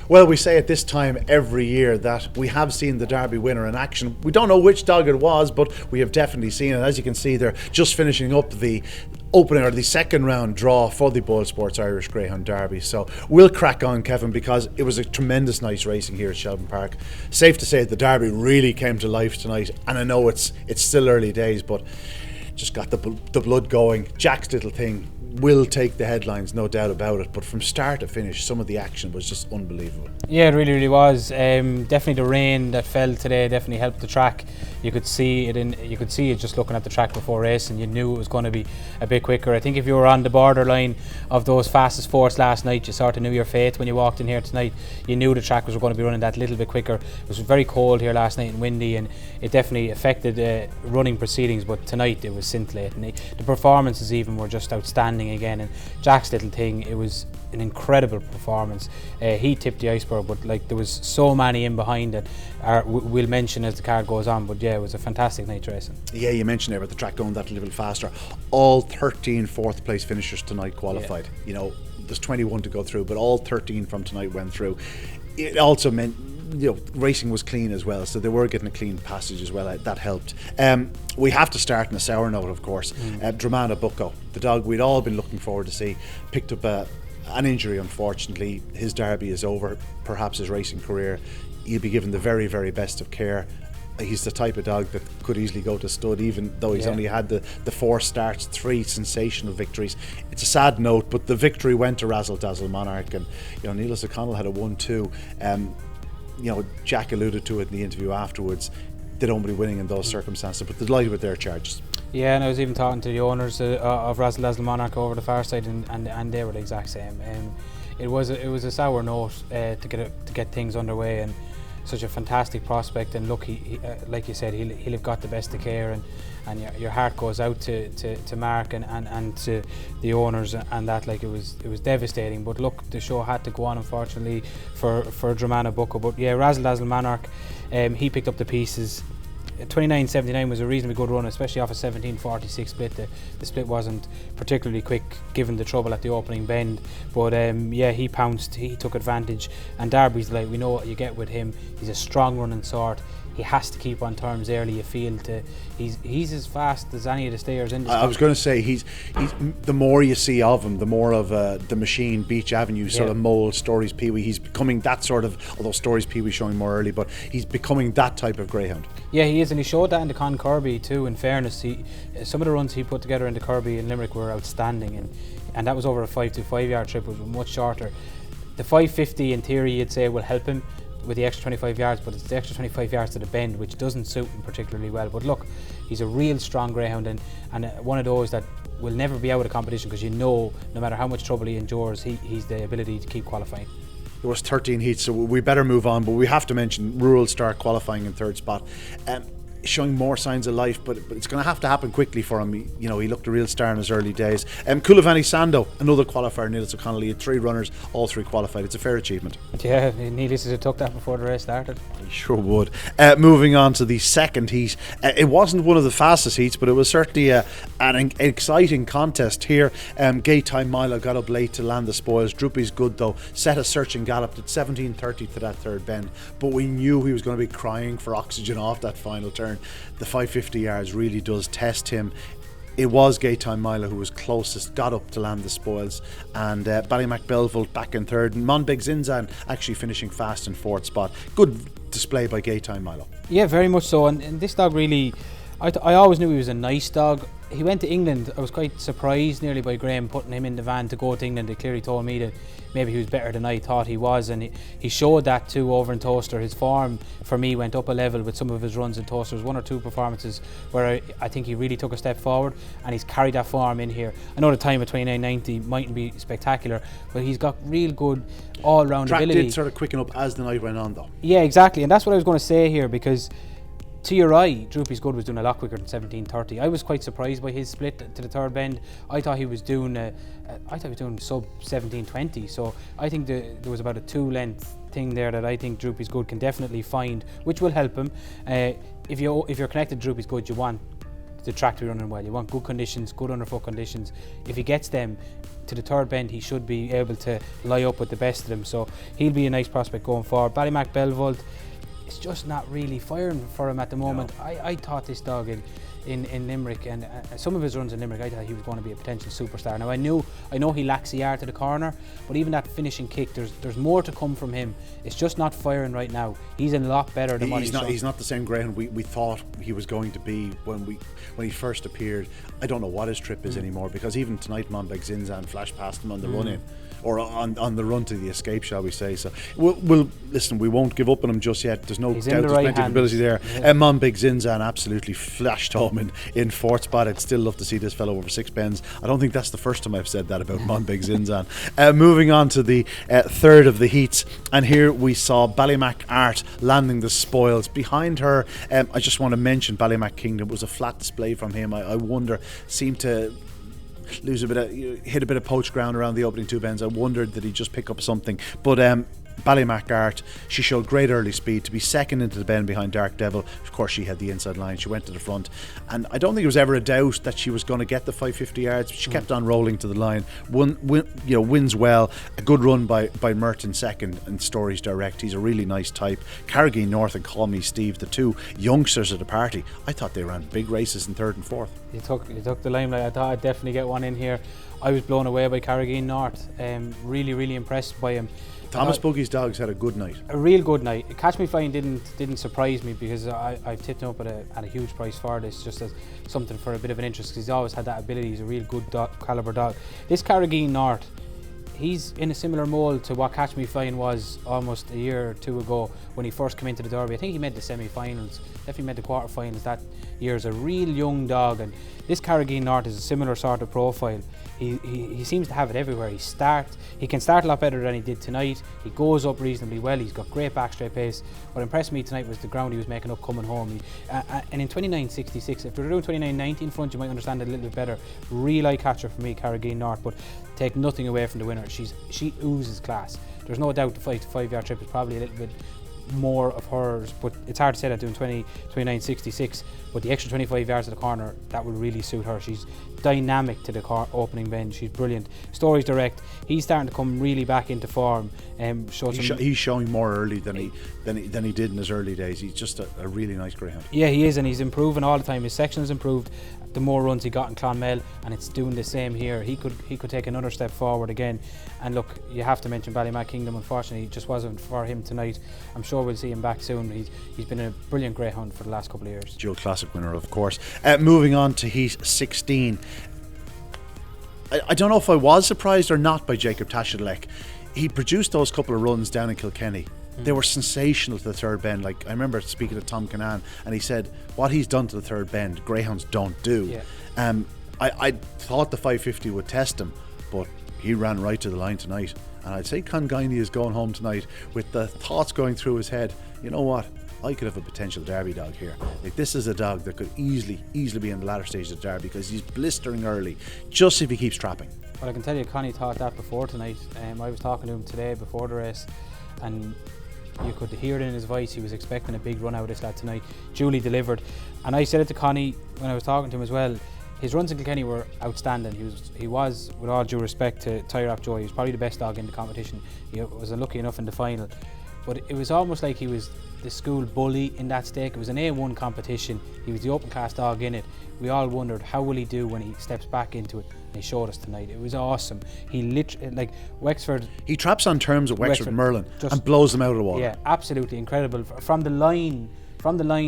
Well, we say at this time every year that we have seen the Derby winner in action. We don't know which dog it was, but we have definitely seen it. As you can see, they're just finishing up the opening or the second round draw for the Boylesports Irish Greyhound Derby. So we'll crack on, Kevin, because it was a tremendous night's racing here at Shelbourne Park. Safe to say the Derby really came to life tonight, and I know it's still early days, but just got the blood going. Jack's Little Thing will take the headlines, no doubt about it, but from start to finish some of the action was just unbelievable. Yeah, it really was. Definitely the rain that fell today definitely helped the track. You could see it just looking at the track before racing. You knew it was going to be a bit quicker. I think if you were on the borderline of those fastest fours last night, you sort of knew your fate when you walked in here tonight. You knew the track was going to be running that little bit quicker. It was very cold here last night and windy, and it definitely affected running proceedings, but tonight it was scintillating. The performances even were just outstanding again, and Jack's Little Thing, it was an incredible performance. He tipped the iceberg, but like there was so many in behind it. We'll mention as the card goes on, but yeah, it was a fantastic night racing. Yeah, you mentioned there about the track going that little bit faster. All 13 fourth place finishers tonight qualified. Yeah. You know, there's 21 to go through, but all 13 from tonight went through. It also meant, you know, racing was clean as well, so they were getting a clean passage as well. That helped. We have to start on a sour note, of course. Dramana Bucco, the dog we'd all been looking forward to see, picked up an injury, unfortunately. His derby is over, perhaps his racing career. He'll be given the very, very best of care. He's the type of dog that could easily go to stud, even though he's only had the 4 starts, 3 sensational victories. It's a sad note, but the victory went to Razzle Dazzle Monarch, and you know, Neilus O'Connell had a 1-2. You know, Jack alluded to it in the interview afterwards. They don't be winning in those circumstances, but they're delighted with their charges. Yeah, and I was even talking to the owners of Razzle Dazzle Monarch over the far side, and they were the exact same. It was a sour note to get things underway, and such a fantastic prospect. And look, he like you said, he'll have got the best of care, and your heart goes out to Mark and to the owners, and that, like, it was devastating. But look, the show had to go on, unfortunately, for Dramana Bucco. But yeah, Razzle Dazzle Monarch, he picked up the pieces. 29.79 was a reasonably good run, especially off a 17.46 split. The split wasn't particularly quick given the trouble at the opening bend, but yeah, he pounced, he took advantage, and Derby's, like, we know what you get with him. He's a strong running sort. He has to keep on terms early, you feel. He's as fast as any of the stayers in this. I was going to say, he's the more you see of him, the more of the machine, Beach Avenue sort of mould, Stories Pee-wee. He's becoming that sort of, although Stories Pee-wee showing more early, but he's becoming that type of greyhound. Yeah, he is, and he showed that in the Con Kirby too. In fairness, some of the runs he put together in the Kirby and Limerick were outstanding, and that was over a 5-5 yard trip, which was much shorter. The 550 in theory you'd say will help him with the extra 25 yards, but it's the extra 25 yards to the bend which doesn't suit him particularly well. But look, he's a real strong greyhound, and one of those that will never be out of competition, because you know, no matter how much trouble he endures, he's the ability to keep qualifying. There was 13 heats, so we better move on, but we have to mention Rural Star qualifying in third spot. Showing more signs of life, but it's going to have to happen quickly for him. You know, he looked a real star in his early days. Kulavani Sando, another qualifier. Neilus O'Connell, he had 3 runners, all 3 qualified. It's a fair achievement. Yeah, Neilus would have took that before the race started. He sure would. Moving on to the second heat. It wasn't one of the fastest heats, but it was certainly an exciting contest here. Gay Time Milo got up late to land the spoils. Droopy's Good, though, set a searching gallop at 17.30 to that third bend, but we knew he was going to be crying for oxygen off that final turn. The 550 yards really does test him. It was Gay Time Milo who was closest, got up to land the spoils, and Ballymac Belvolt back in third, and Monbeg Zinzan actually finishing fast in fourth spot. Good display by Gay Time Milo. Yeah, very much so, and this dog really, I always knew he was a nice dog. He went to England. I was quite surprised nearly by Graham putting him in the van to go to England. They clearly told me that maybe he was better than I thought he was, and he showed that too over in Toaster. His form for me went up a level with some of his runs in Toaster. There's 1 or 2 performances where I think he really took a step forward, and he's carried that form in here. I know the time at 29.90 mightn't be spectacular, but he's got real good all-round ability. Track did sort of quicken up as the night went on, though. Yeah, exactly, and that's what I was going to say here, because to your eye, Droopy's Good was doing a lot quicker than 17.30. I was quite surprised by his split to the third bend. I thought he was doing sub 17.20. So I think there was about a 2-length thing there that I think Droopy's Good can definitely find, which will help him. If you're connected to Droopy's Good, you want the track to be running well. You want good conditions, good underfoot conditions. If he gets them to the third bend, he should be able to lie up with the best of them. So he'll be a nice prospect going forward. Ballymac Belvold, it's just not really firing for him at the moment. No. I thought this dog in Limerick, and some of his runs in Limerick, I thought he was going to be a potential superstar. Now I know he lacks the yard to the corner, but even that finishing kick, there's more to come from him. It's just not firing right now. He's a lot better than what he's not. He's not the same greyhound we thought he was going to be when he first appeared. I don't know what his trip is anymore, because even tonight Monbeg Zinzan flashed past him on the run in, or on the run to the escape, shall we say. So we'll listen, we won't give up on him just yet. There's no doubt there's plenty of ability there. Monbeg Zinzan absolutely flashed home in fourth spot. I'd still love to see this fellow over 6 bends. I don't think that's the first time I've said that about Monbeg Zinzan. Moving on to the third of the heats, and here we saw Ballymac Art landing the spoils. Behind her, I just want to mention Ballymac Kingdom. It was a flat display from him. I wonder, seemed to hit a bit of poached ground around the opening 2 bends. I wondered that he'd just pick up something, but Ballymac Art, she showed great early speed to be second into the bend behind Dark Devil. Of course, she had the inside line. She went to the front, and I don't think there was ever a doubt that she was going to get the 550 yards. She kept on rolling to the line. Wins well. A good run by Merton second, and Stories Direct. He's a really nice type. Carrigain North and Call Me Steve, the two youngsters at the party. I thought they ran big races in third and fourth. You took the limelight. I thought I'd definitely get one in here. I was blown away by Carrigain North. Really impressed by him. Thomas Boogie's dogs had a good night. A real good night. Catch Me Flying didn't surprise me, because I've tipped him up at a huge price for this, just as something for a bit of an interest, because he's always had that ability. He's a real good calibre dog. This Carrigain North, he's in a similar mould to what Catch Me Flying was almost a year or two ago when he first came into the Derby. I think he made the semi-finals, definitely made the quarter-finals that year as a real young dog, and this Carrigain North is a similar sort of profile. He seems to have it everywhere. He can start a lot better than he did tonight. He goes up reasonably well. He's got great back straight pace. What impressed me tonight was the ground he was making up coming home. And in 29.66, if they're doing 29.90 in front, you might understand it a little bit better. Real eye catcher for me, Carrigain North, but take nothing away from the winner. She oozes class. There's no doubt the 5 to 5 yard trip is probably a little bit more of hers, but it's hard to say that doing 29.66, but the extra 25 yards at the corner, that will really suit her. She's dynamic to the opening bend. She's brilliant. Stories Direct, he's starting to come really back into form. He's showing more early than he did in his early days. He's just a really nice greyhound. Yeah, he is, and he's improving all the time. His section's improved the more runs he got in Clonmel, and it's doing the same here. He could take another step forward again. And look, you have to mention Ballymac Kingdom. Unfortunately, it just wasn't for him tonight. I'm sure we'll see him back soon. He's been a brilliant greyhound for the last couple of years. Dual Classic winner, of course. Moving on to Heat 16. I don't know if I was surprised or not by Jacob Tashadalek. He produced those couple of runs down in Kilkenny. They were sensational to the third bend. Like, I remember speaking to Tom Canaan, and he said what he's done to the third bend, greyhounds don't do. Yeah. I thought the 550 would test him, but he ran right to the line tonight. And I'd say Congaini is going home tonight with the thoughts going through his head, you know what, I could have a potential Derby dog here. Like, this is a dog that could easily be in the latter stage of the Derby, because he's blistering early, just if he keeps trapping. Well, I can tell you, Connie thought that before tonight. I was talking to him today before the race, and you could hear it in his voice. He was expecting a big run out of this lad tonight. Julie delivered, and I said it to Connie when I was talking to him as well. His runs in Kilkenny were outstanding. He was, with all due respect to Tyrap Joy, he was probably the best dog in the competition. He was unlucky enough in the final, but it was almost like he was the school bully in that stake. It was an A1 competition. He was the open class dog in it. We all wondered how will he do when he steps back into it, and he showed us tonight. It was awesome. He literally, like Wexford, he traps on terms with Wexford Merlin and blows them out of the water. Yeah, absolutely incredible. From the line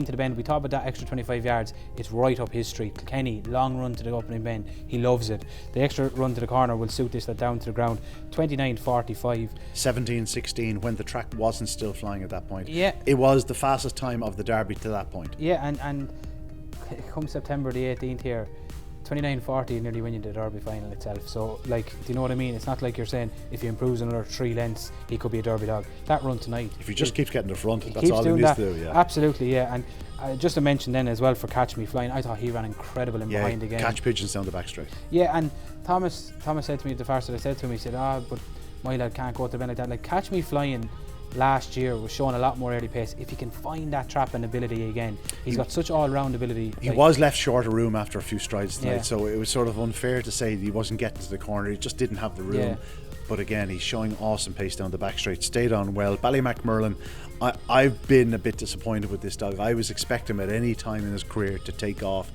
to the bend, we talk about that extra 25 yards, it's right up his street. Kilkenny, long run to the opening bend, he loves it. The extra run to the corner will suit this down to the ground. 29.45. 17.16 when the track wasn't still flying at that point. Yeah. It was the fastest time of the Derby to that point. Yeah, and come September the 18th here, 29.40 nearly winning the Derby final itself. So, like, do you know what I mean? It's not like you're saying if he improves another 3 lengths, he could be a Derby dog. That run tonight, if he just keeps getting the front, that's all he needs to do. Yeah, absolutely. Yeah, and just to mention then as well for Catch Me Flying, I thought he ran incredible in behind again. Catch pigeons down the back straight. Yeah, and Thomas said to me at the first, I said to him, he said, but my lad can't go to the bend like that. Like, Catch Me Flying, last year was showing a lot more early pace. If he can find that trapping ability again, he's got such all-round ability. He was left short of room after a few strides tonight, Yeah. so it was sort of unfair to say he wasn't getting to the corner. He just didn't have the room. Yeah. But again, he's showing awesome pace down the back straight. Stayed on well. Ballymac Merlin, I've been a bit disappointed with this dog. I was expecting him at any time in his career to take off.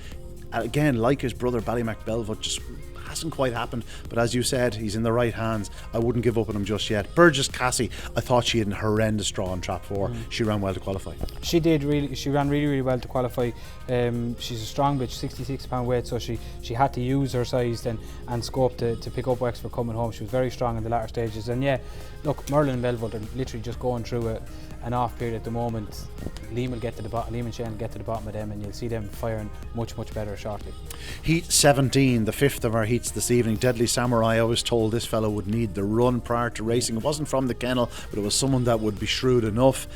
Again, like his brother Ballymac Belvote, just hasn't quite happened. But as you said, he's in the right hands. I wouldn't give up on him just yet. Burgess Cassie, I thought she had a horrendous draw on trap 4. She ran well to qualify. She did really. She ran really well to qualify. She's a strong bitch, 66 pound weight, so she had to use her size then and scope to pick up Wexford coming home. She was very strong in the latter stages. And yeah, look, Merlin and Belvote are literally just going through an off period at the moment. Liam will get to the bottom. Liam and Shane will get to the bottom of them, and you'll see them firing much better shortly. Heat 17, the fifth of our heats this evening. Deadly Samurai. I was told this fellow would need the run prior to racing. It wasn't from the kennel, but it was someone that would be shrewd enough.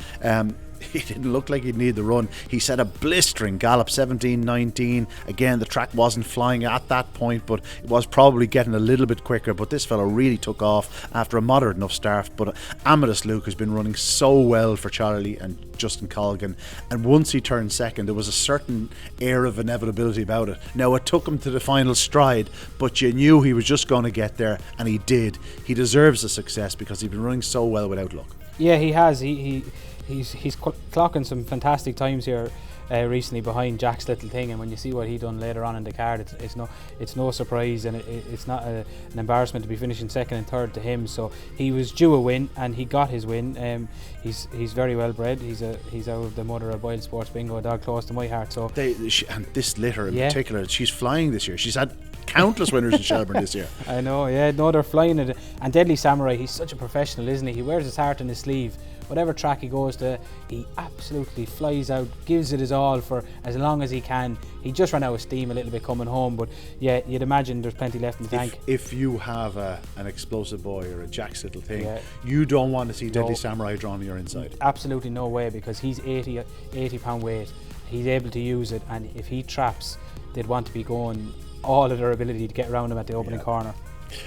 He didn't look like he'd need the run. He set a blistering gallop, 17-19. Again, the track wasn't flying at that point, but it was probably getting a little bit quicker. But this fellow really took off after a moderate enough start. But Amadeus Luke has been running so well for Charlie and Justin Colgan, and once he turned second, there was a certain air of inevitability about it. Now, it took him to the final stride, but you knew he was just going to get there, and he did. He deserves the success because he's been running so well without luck. Yeah, he has. He's clocking some fantastic times here recently behind Jack's Little Thing, and when you see what he done later on in the card, it's no surprise, and it's not an embarrassment to be finishing second and third to him. So he was due a win, and he got his win. He's very well bred. He's out of the mother of Boylesports Bingo, a dog close to my heart. So and this litter in particular, she's flying this year. She's had countless winners in Shelbourne this year. I know, yeah, no, they're flying it. And Deadly Samurai, he's such a professional, isn't he? He wears his heart on his sleeve. Whatever track he goes to, he absolutely flies out, gives it his all for as long as he can. He just ran out of steam a little bit coming home, but yeah, you'd imagine there's plenty left in the tank. If you have an explosive boy or a Jack's Little Thing, you don't want to see Deadly Samurai drawn on your inside. Absolutely no way, because he's 80 pound weight. He's able to use it, and if he traps, they'd want to be going all of their ability to get around him at the opening corner.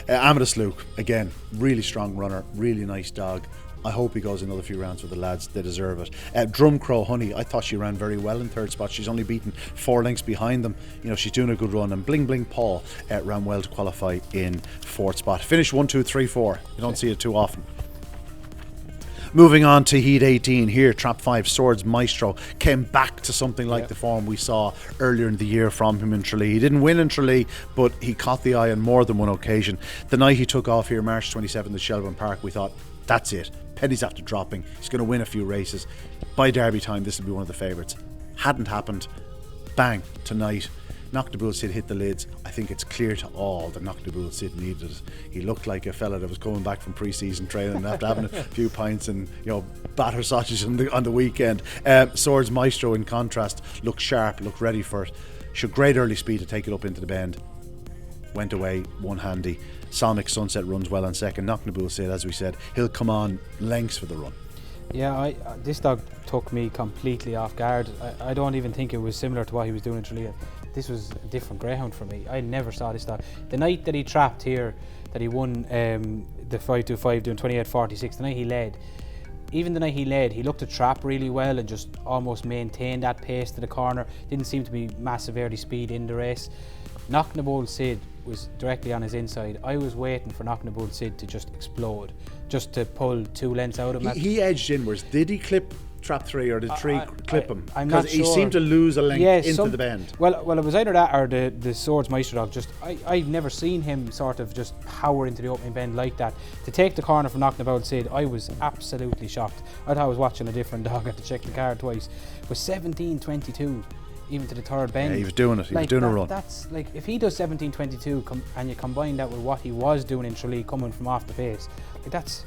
Amadeus Luke, again, really strong runner, really nice dog. I hope he goes another few rounds with the lads. They deserve it. Drumcrow Honey, I thought she ran very well in third spot. She's only beaten 4 lengths behind them. You know, she's doing a good run. And Bling Bling Paul ran well to qualify in fourth spot. Finished 1, 2, 3, 4. You don't see it too often. Moving on to Heat 18 here, Trap 5, Swords Maestro came back to something like the form we saw earlier in the year from him in Tralee. He didn't win in Tralee, but he caught the eye on more than one occasion. The night he took off here, March 27th at Shelbourne Park, we thought, that's it. Pennies after dropping. He's going to win a few races. By Derby time, this will be one of the favourites. Hadn't happened. Bang, tonight. Knocknabull Sid hit the lids. I think it's clear to all that Knocknabull Sid needed it. He looked like a fella that was coming back from pre-season training after having a few pints and, you know, batter sausage on the weekend. Swords Maestro, in contrast, looked sharp, looked ready for it. Showed great early speed to take it up into the bend. Went away, one handy. Sonic Sunset runs well on second. Knocknabull Sid, as we said, he'll come on lengths for the run. Yeah, this dog took me completely off guard. I don't even think it was similar to what he was doing in Tralee. This was a different greyhound for me. I never saw this dog. The night that he trapped here, that he won the 525 doing 28.46, the night he led, even the night he led, he looked to trap really well and just almost maintained that pace to the corner. Didn't seem to be massive early speed in the race. Knocknabull Sid was directly on his inside. I was waiting for Knocknabull Sid to just explode, just to pull 2 lengths out of him. He edged inwards. Did he clip trap 3 or did 3 clip him? I'm not sure. Because he seemed to lose a length into the bend. Well, it was either that or the Swords Maestro dog. I've never seen him sort of just power into the opening bend like that. To take the corner from Knocknabull Sid, I was absolutely shocked. I thought I was watching a different dog. I had to check the card twice. It was 17.22. Even to the third bend. Yeah, he was doing it. He was doing a run. That's like, if he does 17.22 and you combine that with what he was doing in Tralee, coming from off the pace, like that's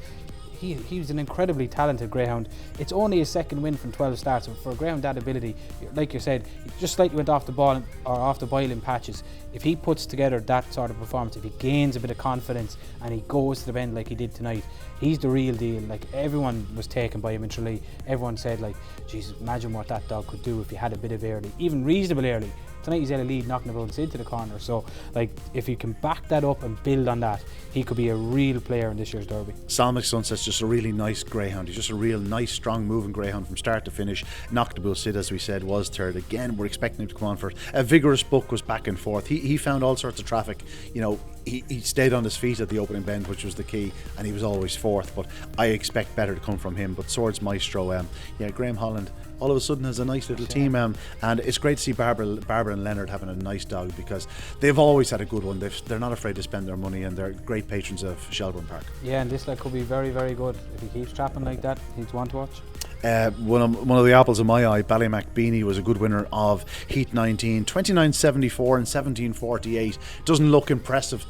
he was an incredibly talented greyhound. It's only his second win from 12 starts, and for a greyhound that ability, like you said, he just slightly went off the ball or off the boil in patches. If he puts together that sort of performance, if he gains a bit of confidence and he goes to the bend like he did tonight, he's the real deal. Like, everyone was taken by him in Tralee. Everyone said, like, Jesus, imagine what that dog could do if he had a bit of early, even reasonable early, Tonight he's had a lead, knocking the bulls into the corner. So, like, if he can back that up and build on that, he could be a real player in this year's Derby. Salmic Sunset's just a really nice greyhound. He's just a real nice, strong, moving greyhound from start to finish. Knocked the bull Sid, as we said, was third. Again, we're expecting him to come on for it. A vigorous Buck was back and forth. He found all sorts of traffic. You know, he stayed on his feet at the opening bend, which was the key, and he was always fourth. But I expect better to come from him. But Swords Maestro, Graham Holland all of a sudden has a nice little team, and it's great to see Barbara and Leonard having a nice dog, because they've always had a good one. They're not afraid to spend their money, and they're great patrons of Shelbourne Park. Yeah, and this could be very, very good if he keeps trapping like that. He's one to watch. One of the apples of my eye, Ballymac Beanie was a good winner of Heat 19, 29.74 and 17.48. Doesn't look impressive,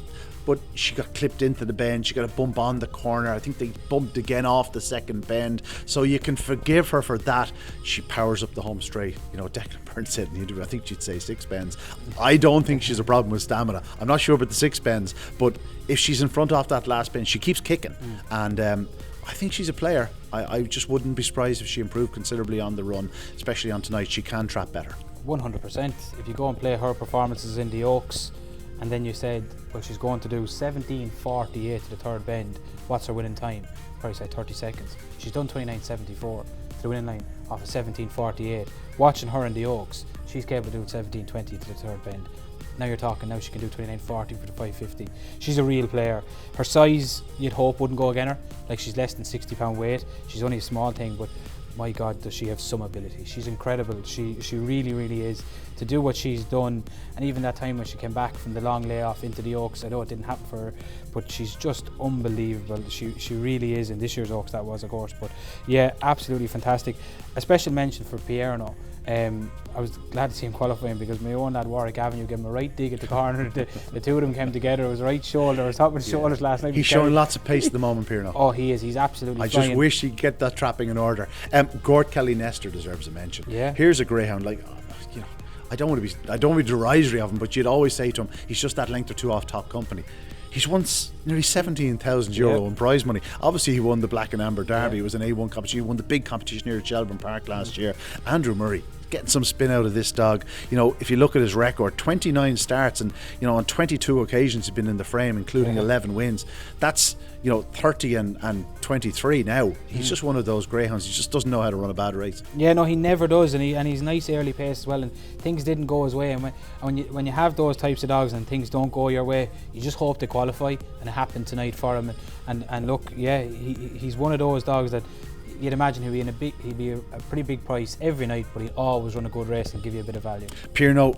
but she got clipped into the bend. She got a bump on the corner. I think they bumped again off the second bend, so you can forgive her for that. She powers up the home straight. You know, Declan Byrne said in the interview, I think she'd say 6 bends. I don't think she's a problem with stamina. I'm not sure about the 6 bends, but if she's in front off that last bend, she keeps kicking, and I think she's a player. I just wouldn't be surprised if she improved considerably on the run, especially on tonight. She can trap better. 100%. If you go and play her performances in the Oaks, and then you said, well, she's going to do 17.48 to the third bend, what's her winning time? Probably say 30 seconds. She's done 29.74 to the winning line off of 17.48. Watching her in the Oaks, she's capable of doing 17.20 to the third bend. Now you're talking, now she can do 29.40 for the 550. She's a real player. Her size, you'd hope, wouldn't go against her. Like, she's less than 60 pound weight. She's only a small thing, but my God, does she have some ability. She's incredible. She really, really is. To do what she's done, and even that time when she came back from the long layoff into the Oaks, I know it didn't happen for her, but she's just unbelievable. She really is. In this year's Oaks, that was, of course. But yeah, absolutely fantastic. A special mention for Pierno. I was glad to see him qualifying, because my own lad Warwick Avenue gave him a right dig at the corner. The two of them came together. It was right shoulder. I was top of his shoulders last night. He's showing lots of pace at the moment, Pierno. Oh, he is. He's absolutely I flying. just wish he'd get that trapping in order. Gort Kelly Nestor deserves a mention. Yeah. Here's a greyhound, like, you know, I don't want to be derisory of him, but you'd always say to him, he's just that length or two off top company. He's won nearly €17,000 in prize money. Obviously, he won the Black and Amber Derby. It was an A1 competition. He won the big competition here at Shelbourne Park last year. Andrew Murray, getting some spin out of this dog. You know, if you look at his record, 29 starts, and, you know, on 22 occasions he's been in the frame, including 11 wins. That's, you know, 30 and 23 now. He's just one of those greyhounds. He just doesn't know how to run a bad race. Yeah, no, he never does, and he's nice early pace as well, and things didn't go his way. And when you have those types of dogs and things don't go your way, you just hope to qualify, and it happened tonight for him. And look, yeah, he's one of those dogs that you'd imagine he'd be a pretty big price every night, but he'd always run a good race and give you a bit of value. Pierno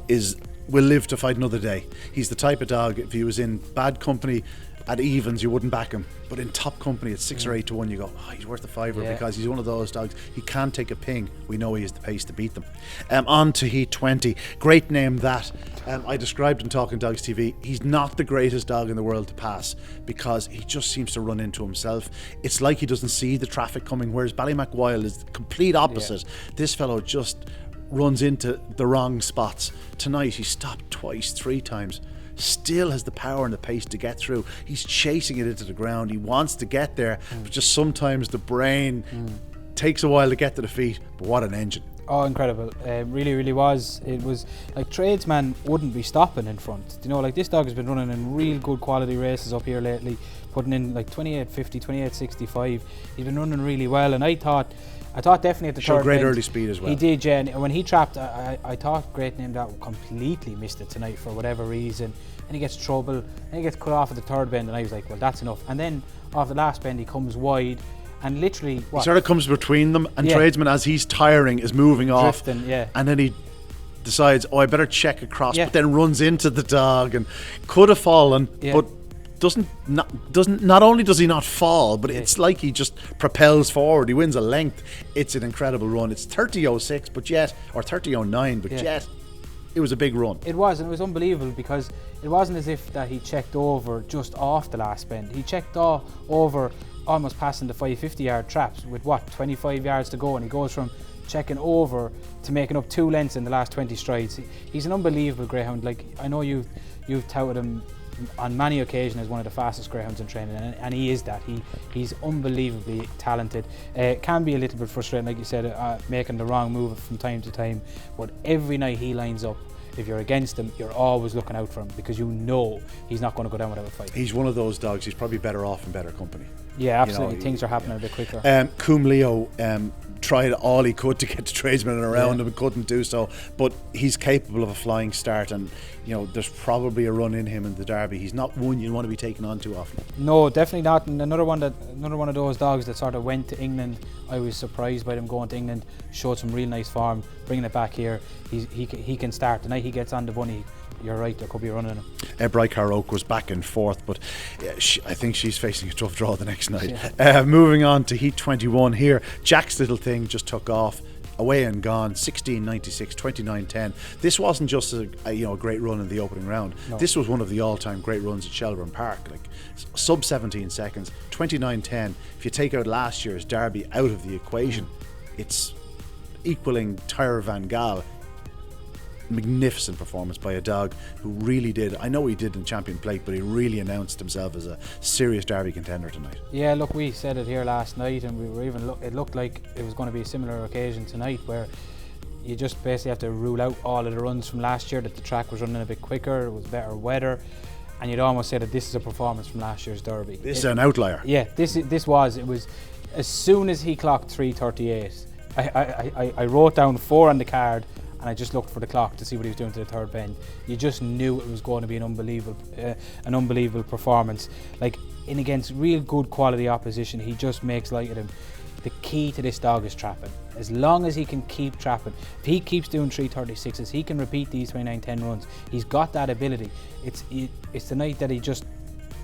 will live to fight another day. He's the type of dog, if he was in bad company at evens, you wouldn't back him, but in top company at 6 or 8 to 1, you go, oh, he's worth a fiver, because he's one of those dogs. He can take a ping. We know he has the pace to beat them. On to Heat 20. Great name, that. I described in Talking Dogs TV, he's not the greatest dog in the world to pass, because he just seems to run into himself. It's like he doesn't see the traffic coming, whereas Ballymac Wild is the complete opposite. This fellow just runs into the wrong spots. Tonight he stopped twice, 3 times. Still has the power and the pace to get through. He's chasing it into the ground. He wants to get there, but just sometimes the brain takes a while to get to the feet. But what an engine. Oh, incredible. Really, really was. It was like tradesman wouldn't be stopping in front. You know, like, this dog has been running in real good quality races up here lately, putting in like 28.50, 28.65. He's been running really well, and I thought definitely at the showed third great bend, early speed as well. He did, yeah. And when he trapped, I thought Great Name that completely missed it tonight for whatever reason. And he gets trouble, and he gets cut off at the third bend, and I was like, well, that's enough. And then off the last bend, he comes wide, and literally, he sort of comes between them, and Tradesman, as he's tiring, is moving off, and then he decides, oh, I better check across, but then runs into the dog and could have fallen, but not only does he not fall, but it's like he just propels forward. He wins a length. It's an incredible run. It's 30.06, but yet, or 30.09, but yet it was a big run. It was, and it was unbelievable, because it wasn't as if that he checked over just off the last bend. He checked over almost passing the 550-yard traps with 25 yards to go, and he goes from checking over to making up 2 lengths in the last 20 strides. He's an unbelievable greyhound. Like, I know you've touted him on many occasions as one of the fastest greyhounds in training, and he is that. He's unbelievably talented. Can be a little bit frustrating, like you said, making the wrong move from time to time, but every night he lines up, if you're against him, you're always looking out for him because you know he's not going to go down without a fight. He's one of those dogs. He's probably better off in better company. Yeah, absolutely. Things are happening a bit quicker. Coombe Leo tried all he could to get to tradesmen and around him and couldn't do so, but he's capable of a flying start, and there's probably a run in him in the Derby. He's not one you want to be taken on too often. No, definitely not. And another one of those dogs that sort of went to England. I was surprised by them going to England, showed some real nice form, bringing it back here. He can start. The night he gets on the bunny, you're right, there could be a run in him. Brycar Oak was back and forth, but I think she's facing a tough draw the next night. Moving on to Heat 21 here, Jack's Little Thing just took off. Away and gone, 16.96, 29.10. This wasn't just a great run in the opening round. No. This was one of the all-time great runs at Shelbourne Park, like sub 17 seconds, 29.10. If you take out last year's Derby out of the equation, it's equaling Tyre Van Gaal. Magnificent performance by a dog who really did. I know he did in Champion Plate, but he really announced himself as a serious Derby contender tonight. Yeah, look, we said it here last night, and we were even. It looked like it was going to be a similar occasion tonight, where you just basically have to rule out all of the runs from last year. That the track was running a bit quicker, it was better weather, and you'd almost say that this is a performance from last year's Derby. This is an outlier. Yeah, it was as soon as he clocked 3:38. I wrote down 4 on the card. And I just looked for the clock to see what he was doing to the third bend. You just knew it was going to be an unbelievable performance. Like, in against real good quality opposition, he just makes light of them. The key to this dog is trapping. As long as he can keep trapping, if he keeps doing 3:36s, he can repeat these 29:10 runs. He's got that ability. It's the night that he just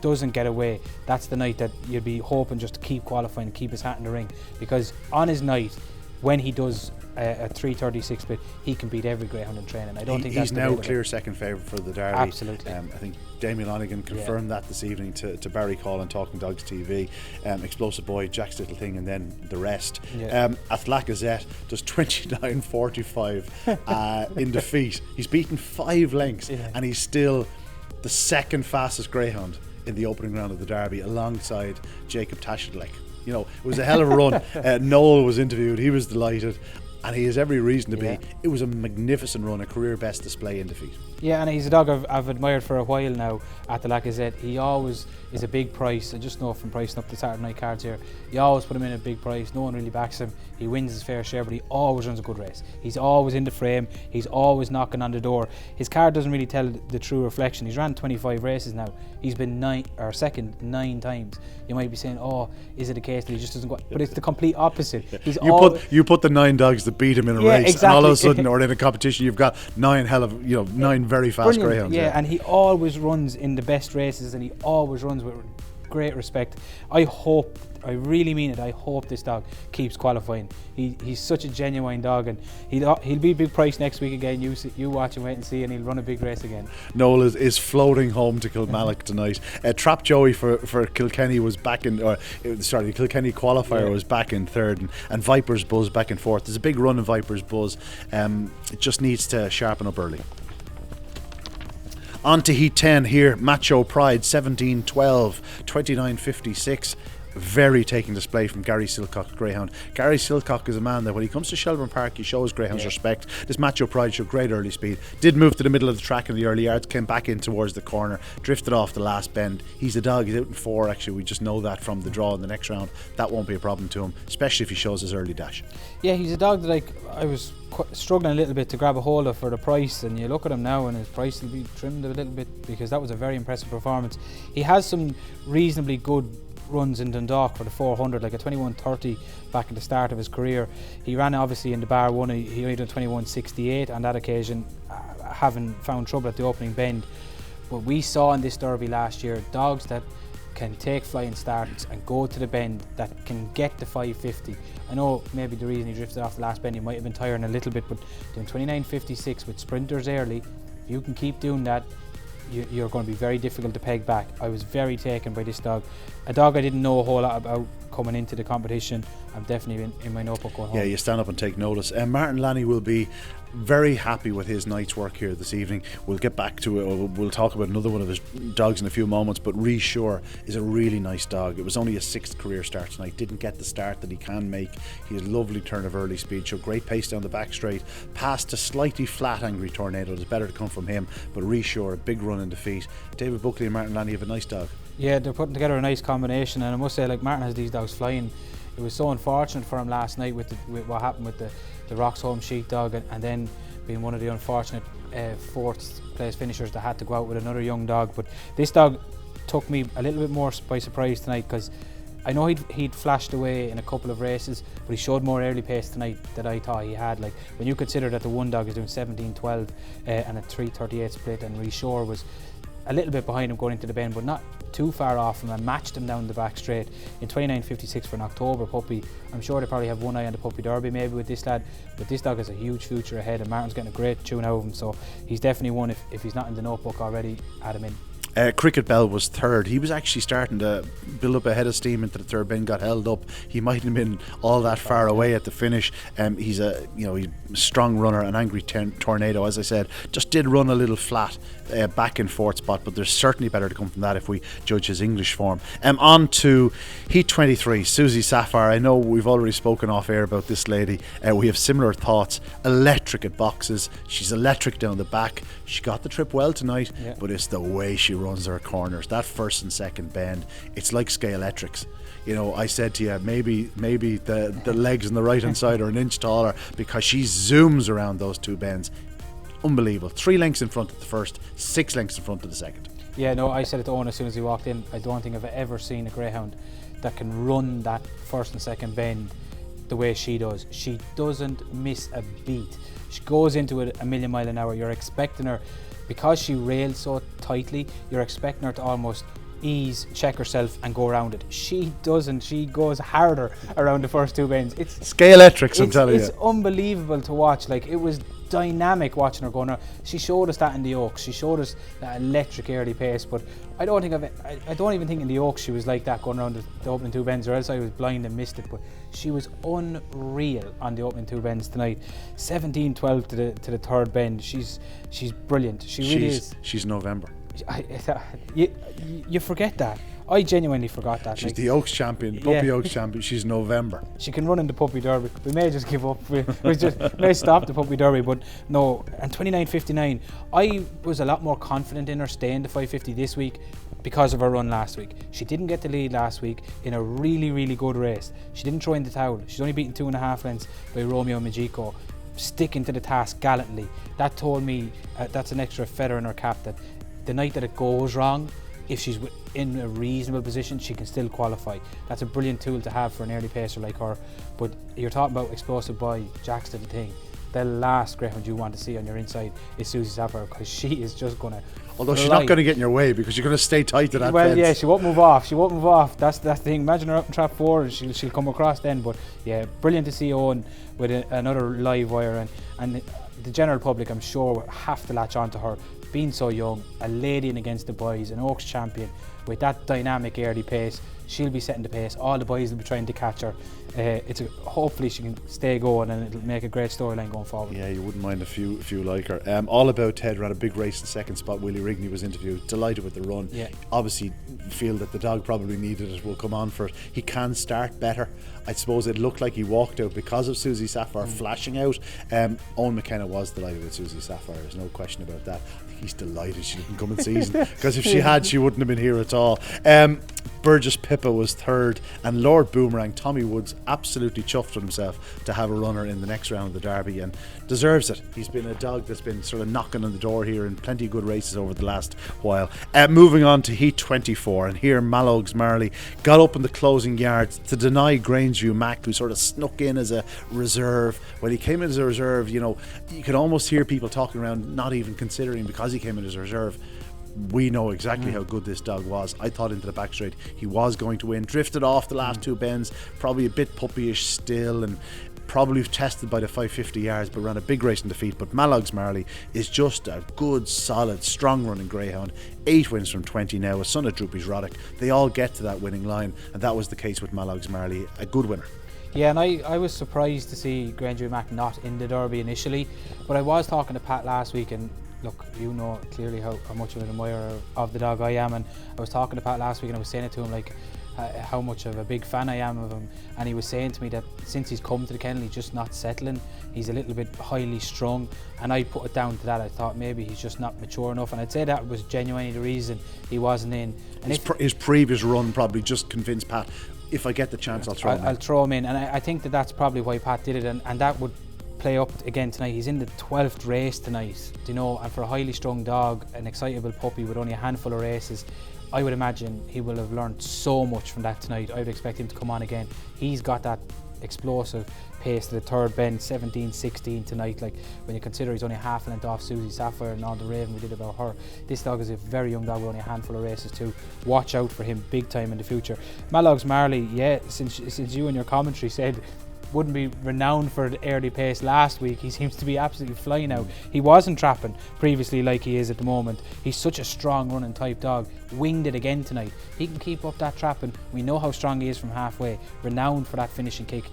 doesn't get away. That's the night that you'd be hoping just to keep qualifying and keep his hat in the ring, because on his night, when he does a 3:36 split, he can beat every greyhound in training. I don't think he's that's now clear second favourite for the Derby. Absolutely. I think Damien Lonigan confirmed that this evening to Barry Call on Talking Dogs TV. Explosive Boy, Jack's Little Thing, and then the rest. Athlacazette does 29.45 in defeat. He's beaten 5 lengths, and he's still the second fastest greyhound in the opening round of the Derby, alongside Jacob Tashidlek. It was a hell of a run. Noel was interviewed, he was delighted, and he has every reason to be. It was a magnificent run, a career best display in defeat. Yeah, and he's a dog I've admired for a while now at the Lacazette. He always is a big price. I just know from pricing up the Saturday night cards here, you always put him in a big price. No one really backs him. He wins his fair share, but he always runs a good race. He's always in the frame. He's always knocking on the door. His card doesn't really tell the true reflection. He's ran 25 races now. He's been second 9 times. You might be saying, oh, is it a case that he just doesn't go? But it's the complete opposite. You put the 9 dogs that beat him in a race, exactly. And all of a sudden, or in a competition, you've got 9 very fast greyhounds. Yeah, and he always runs in the best races, and he always runs with great respect. I really mean it, I hope this dog keeps qualifying. He's such a genuine dog, and he'll be a big price next week again. You watch and wait and see, and he'll run a big race again. Noel is floating home to Kilmallock tonight. Trap Joey for Kilkenny was back in, Kilkenny qualifier was back in third, and Viper's Buzz back in fourth. There's a big run in Viper's Buzz. It just needs to sharpen up early. On to Heat 10 here, Macho Pride, 17.12, 29.56. Very taking display from Gary Silcock Greyhound. Gary Silcock is a man that when he comes to Shelbourne Park, he shows greyhounds respect. This Macho Pride showed great early speed, did move to the middle of the track in the early yards, came back in towards the corner, drifted off the last bend. He's a dog, he's out in 4 actually, we just know that from the draw in the next round. That won't be a problem to him, especially if he shows his early dash. Yeah, he's a dog that I was struggling a little bit to grab a hold of for the price, and you look at him now and his price will be trimmed a little bit, because that was a very impressive performance. He has some reasonably good runs in Dundalk for the 400, like a 21.30 back at the start of his career. He ran obviously in the bar one, he only done 21.68 on that occasion, having found trouble at the opening bend. But we saw in this Derby last year dogs that can take flying starts and go to the bend, that can get to 550. I know maybe the reason he drifted off the last bend, he might have been tiring a little bit, but doing 29.56 with sprinters early, if you can keep doing that, you're going to be very difficult to peg back. I was very taken by this dog. A dog I didn't know a whole lot about coming into the competition. I'm definitely in my notebook going home. Yeah, you stand up and take notice. Martin Lanny will be very happy with his night's work here this evening. We'll get back to it. We'll talk about another one of his dogs in a few moments, but Reassure is a really nice dog. It was only his 6th career start tonight. Didn't get the start that he can make. He has a lovely turn of early speed, showed great pace down the back straight, passed a slightly flat Angry Tornado. It's better to come from him, but Reassure, a big run in defeat. David Buckley and Martin Lanny have a nice dog. Yeah, they're putting together a nice combination, and I must say, like, Martin has these dogs flying. It was so unfortunate for him last night with what happened with the Roxholm sheepdog, and then being one of the unfortunate 4th place finishers that had to go out with another young dog. But this dog took me a little bit more by surprise tonight, because I know he'd flashed away in a couple of races, but he showed more early pace tonight than I thought he had. Like, when you consider that the one dog is doing 17:12 and a 3:38 split, and Reassure was a little bit behind him going into the bend, but not too far off him, and matched him down the back straight in 29.56 for an October puppy. I'm sure they probably have one eye on the Puppy Derby maybe with this lad, but this dog has a huge future ahead, and Martin's getting a great tune out of him, so he's definitely one. If he's not in the notebook already, add him in. Cricket Bell was 3rd. He was actually starting to build up a head of steam into the 3rd bend, got held up. He mightn't have been all that far away at the finish. He's a strong runner, an Angry Tornado, as I said, just did run a little flat back in 4th spot, but there's certainly better to come from that if we judge his English form. On to Heat 23, Susie Sapphire. I know we've already spoken off air about this lady. We have similar thoughts. Electric at boxes. She's electric down the back. She got the trip well tonight, yeah, but it's the way she runs her corners. That 1st and 2nd bend, it's like Scalextrics. You know, I said to you, maybe the legs on the right hand side are an inch taller, because she zooms around those 2 bends. Unbelievable. 3 lengths in front of the 1st, 6 lengths in front of the 2nd. Yeah, no, I said it to Owen as soon as he walked in. I don't think I've ever seen a greyhound that can run that 1st and 2nd bend the way she does. She doesn't miss a beat. She goes into it a million mile an hour. You're expecting her, because she rails so tightly, you're expecting her to almost ease, check herself and go around it. She doesn't. She goes harder around the first 2 bends. It's Scalextrics, I'm telling you. It's unbelievable to watch. Like, it was dynamic watching her going around. She showed us that in the Oaks. She showed us that electric early pace, but I don't even think in the Oaks she was like that going around the opening 2 bends, or else I was blind and missed it. But she was unreal on the opening 2 bends tonight. 17:12 to the 3rd bend. She's brilliant. She really is. She's November. You forget that. I genuinely forgot that. She's the Oaks champion, Puppy Oaks champion. She's November. She can run in the Puppy Derby. We may just give up. We may stop the Puppy Derby, but no. And 29.59, I was a lot more confident in her staying the 550 this week because of her run last week. She didn't get the lead last week in a really, really good race. She didn't throw in the towel. She's only beaten 2.5 lengths by Romeo Majiko, sticking to the task gallantly. That told me that's an extra feather in her cap, that the night that it goes wrong, if she's in a reasonable position, she can still qualify. That's a brilliant tool to have for an early pacer like her. But you're talking about explosive boy, Jack's the thing. The last greyhound you want to see on your inside is Susie Sapphire, because she is just going to. Although she's not going to get in your way, because you're going to stay tight to that fence. Well, yeah, she won't move off. That's the thing. Imagine her up in trap 4 and she'll come across then. But yeah, brilliant to see Owen with another live wire, and the general public, I'm sure, will have to latch on to her. Being so young, a lady in against the boys, an Oaks champion with that dynamic early pace, she'll be setting the pace. All the boys will be trying to catch her. Hopefully she can stay going, and it'll make a great storyline going forward. Yeah, you wouldn't mind a few like her. All About Ted ran a big race in 2nd spot. Willie Rigney was interviewed, delighted with the run. Yeah. Obviously feel that the dog probably needed it, will come on for it. He can start better. I suppose it looked like he walked out because of Susie Sapphire flashing out. Owen McKenna was delighted with Susie Sapphire, there's no question about that. I think he's delighted she didn't come in season, because if she had, she wouldn't have been here at all. Burgess Pippa was 3rd, and Lord Boomerang, Tommy Woods, absolutely chuffed with himself to have a runner in the next round of the Derby, and deserves it. He's been a dog that's been sort of knocking on the door here in plenty of good races over the last while. Moving on to Heat 24, and here Mallows Marley got up in the closing yards to deny Grangeview Mac, who sort of snuck in as a reserve. When he came in as a reserve, you know, you could almost hear people talking around not even considering, because he came in as a reserve. We know exactly how good this dog was. I thought into the back straight he was going to win. Drifted off the last 2 bends, probably a bit puppyish still, and probably tested by the 550 yards, but ran a big race in defeat. But Mallows Marley is just a good, solid, strong running greyhound. 8 wins from 20 now, a son of Droopy's Roddick. They all get to that winning line, and that was the case with Mallows Marley, a good winner. Yeah, and I was surprised to see Granger Mac not in the Derby initially, but I was talking to Pat last week, and look, you know clearly how much of an admirer of the dog I am, and I was talking to Pat last week and I was saying it to him, like, how much of a big fan I am of him, and he was saying to me that since he's come to the kennel he's just not settling, he's a little bit highly strung, and I put it down to that. I thought maybe he's just not mature enough, and I'd say that was genuinely the reason he wasn't in. And his previous run probably just convinced Pat, if I get the chance I'll throw him in, and I think that's probably why Pat did it, and that would play up again tonight. He's in the 12th race tonight, you know, and for a highly strung dog, an excitable puppy with only a handful of races, I would imagine he will have learned so much from that tonight. I would expect him to come on again. He's got that explosive pace to the third bend, 17-16 tonight. Like, when you consider he's only half a length off Susie Sapphire and on the Raven we did about her, this dog is a very young dog with only a handful of races too. Watch out for him big time in the future. Malogs Marley, yeah, since you in your commentary said wouldn't be renowned for the early pace last week, he seems to be absolutely flying out. He wasn't trapping previously like he is at the moment. He's such a strong running type dog. Winged it again tonight. He can keep up that trapping. We know how strong he is from halfway. Renowned for that finishing kick.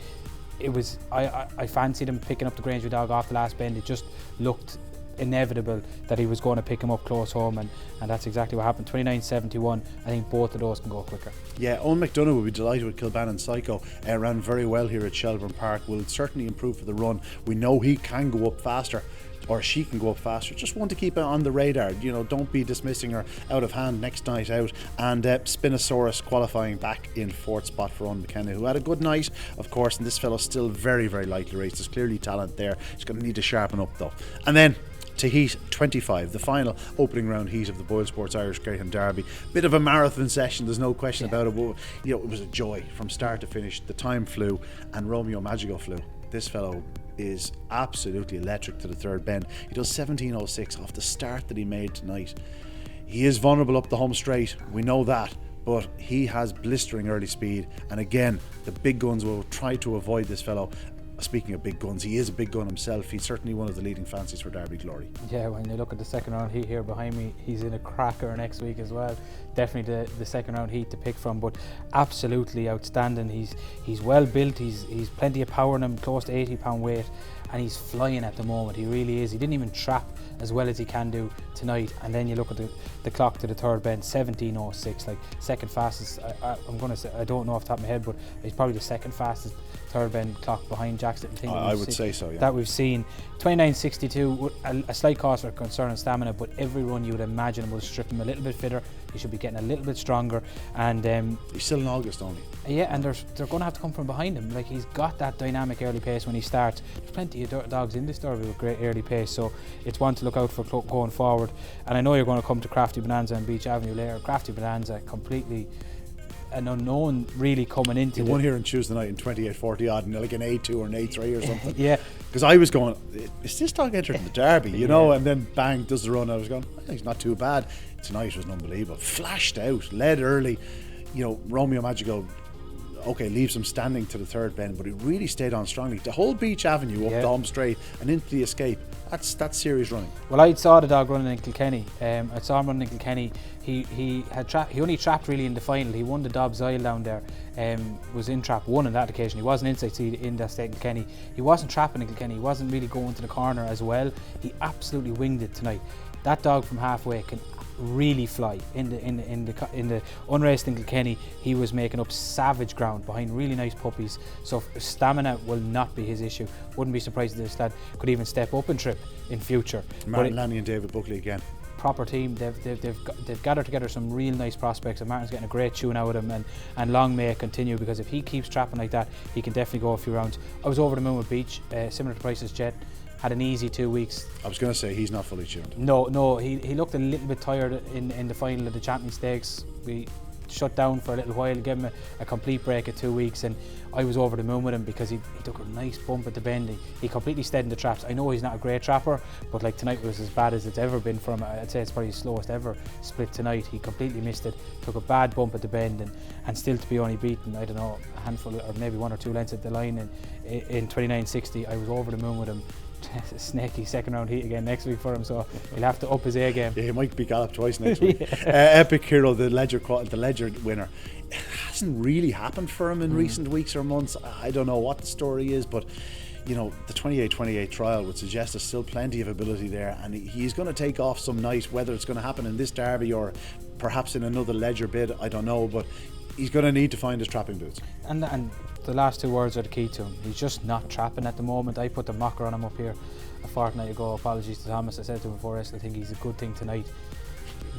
It was I fancied him picking up the Granger dog off the last bend. It just looked inevitable that he was going to pick him up close home, and that's exactly what happened. 29-71. I think both of those can go quicker. Yeah, Owen McDonough will be delighted with Kilbannon Psycho. Ran very well here at Shelbourne Park. Will certainly improve for the run. We know he can go up faster, or she can go up faster. Just want to keep it on the radar. You know, don't be dismissing her out of hand next night out. And Spinosaurus qualifying back in fourth spot for Owen McKenna, who had a good night, of course, and this fellow's still very, very lightly raced. There's clearly talent there. He's going to need to sharpen up though. And then to heat 25, the final opening round heat of the Boylesports Irish Greyhound Derby. Bit of a marathon session, there's no question about it, but you know, it was a joy from start to finish. The time flew, and Romeo Magico flew. This fellow is absolutely electric to the third bend. He does 17.06 off the start that he made tonight. He is vulnerable up the home straight, we know that, but he has blistering early speed, and again, the big guns will try to avoid this fellow. Speaking of big guns, he is a big gun himself. He's certainly one of the leading fancies for Derby Glory. Yeah, when you look at the second round heat here behind me, he's in a cracker next week as well. Definitely the second round heat to pick from, but absolutely outstanding. He's well built, he's plenty of power in him, close to 80 pound weight, and he's flying at the moment. He really is. He didn't even trap as well as he can do tonight. And then you look at the clock to the third bend, 17.06, like second fastest. I'm going to say, I don't know off the top of my head, but he's probably the second fastest third bend clock behind Jack's Little Thing. I would say so, yeah. That we've seen. 29.62, a slight cause for concern and stamina, but every run you would imagine will strip him a little bit fitter. He should be getting a little bit stronger, and he's still in August only. Yeah, and they're going to have to come from behind him. Like, he's got that dynamic early pace when he starts. There's plenty of dogs in this Derby with great early pace, so it's one to look out for going forward. And I know you're going to come to Crafty Bonanza and Beach Avenue later. Crafty Bonanza, completely an unknown really coming into. He won here on Tuesday night in 28.40 odd, and like an A2 or an A3 or something. Yeah, because I was going, is this dog entering the Derby, you know? And then bang, does the run. I was going, he's not too bad. Tonight was unbelievable. Flashed out, led early. You know, Romeo Magico, okay, leaves him standing to the third bend, but he really stayed on strongly. The whole Beach Avenue up the home straight and into the escape. That's serious running. Well, I saw the dog running in Kilkenny. I saw him running in Kilkenny. He only trapped really in the final. He won the Dobbs Isle down there. Was in trap one on that occasion. He wasn't inside seed in that state in Kilkenny. He wasn't trapping in Kilkenny. He wasn't really going to the corner as well. He absolutely winged it tonight. That dog from halfway can really fly. In the unraced in Kilkenny, he was making up savage ground behind really nice puppies, so stamina will not be his issue. Wouldn't be surprised if this lad could even step up and trip in future. Martin Lanny and David Buckley again. Proper team. They've gathered together some real nice prospects, and Martin's getting a great tune out of him, and long may it continue, because if he keeps trapping like that, he can definitely go a few rounds. I was over the moon with Beach, similar to Price's Jet. Had an easy 2 weeks. I was going to say he's not fully tuned. No, he looked a little bit tired in the final of the Champion Stakes. We shut down for a little while, gave him a complete break of 2 weeks, and I was over the moon with him because he took a nice bump at the bend. He completely stayed in the traps. I know he's not a great trapper, but like tonight was as bad as it's ever been for him. I'd say it's probably his slowest ever split tonight. He completely missed it, took a bad bump at the bend, and still to be only beaten, I don't know, a handful or maybe 1 or 2 lengths at the line in 29.60. I was over the moon with him. Snaky second round heat again next week for him, so he'll have to up his A game. Yeah, he might be galloped twice next week. Epic Hero, the Ledger winner, has hasn't really happened for him in recent weeks or months. I don't know what the story is, but you know, the 28-28 trial would suggest there's still plenty of ability there, and he's going to take off some night, whether it's going to happen in this Derby or perhaps in another Ledger bid, I don't know, but he's going to need to find his trapping boots. And the last 2 words are the key to him. He's just not trapping at the moment. I put the mocker on him up here a fortnight ago. Apologies to Thomas. I said to him before, I still think he's a good thing tonight.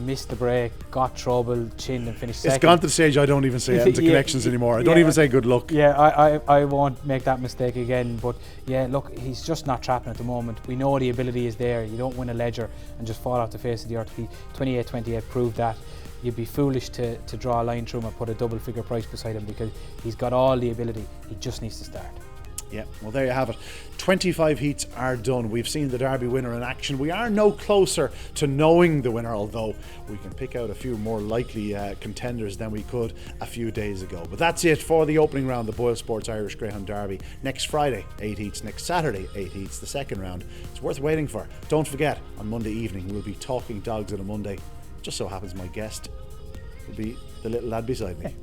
Missed the break, got trouble, chinned and finished second. It's gone to the stage I don't even say it into connections anymore. I don't even say good luck. Yeah, I won't make that mistake again. But yeah, look, he's just not trapping at the moment. We know the ability is there. You don't win a Ledger and just fall off the face of the earth. 28-28 proved that. You'd be foolish to draw a line through him and put a double figure price beside him, because he's got all the ability. He just needs to start. Yeah, well, there you have it. 25 heats are done. We've seen the Derby winner in action. We are no closer to knowing the winner, although we can pick out a few more likely contenders than we could a few days ago. But that's it for the opening round, the Boylesports Irish Greyhound Derby. Next Friday, 8 heats. Next Saturday, 8 heats. The second round. It's worth waiting for. Don't forget, on Monday evening, we'll be talking dogs on a Monday. Just so happens my guest will be the little lad beside me.